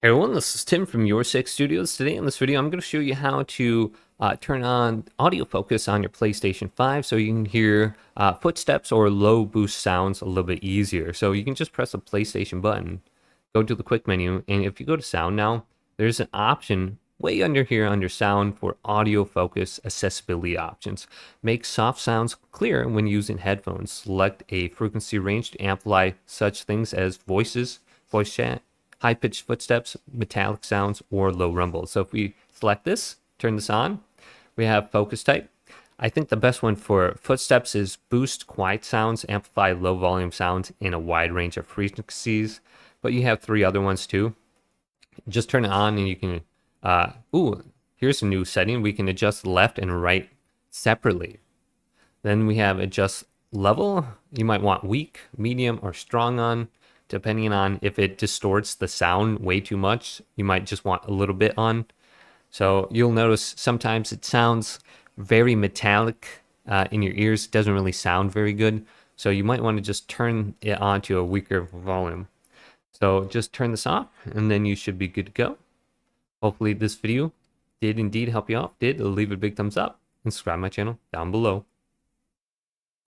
Hey everyone, this is Tim from Your Six Studios. Today in this video, I'm going to show you how to turn on audio focus on your PlayStation 5 so you can hear footsteps or low boost sounds a little bit easier. So you can just press the PlayStation button, go to the quick menu, and if you go to sound now, there's an option way under here under sound for audio focus accessibility options. Make soft sounds clear when using headphones. Select a frequency range to amplify such things as voices, voice chat, high-pitched footsteps, metallic sounds, or low rumbles. So if we select this, turn this on, we have focus type. I think the best one for footsteps is boost quiet sounds, amplify low volume sounds in a wide range of frequencies, but you have three other ones too. Just turn it on and you can, here's a new setting. We can adjust left and right separately. Then we have adjust level. You might want weak, medium, or strong on. Depending on if it distorts the sound way too much, you might just want a little bit on. So you'll notice sometimes it sounds very metallic in your ears. It doesn't really sound very good. So you might want to just turn it on to a weaker volume. So just turn this off and then you should be good to go. Hopefully this video did indeed help you out. Did leave a big thumbs up and subscribe to my channel down below.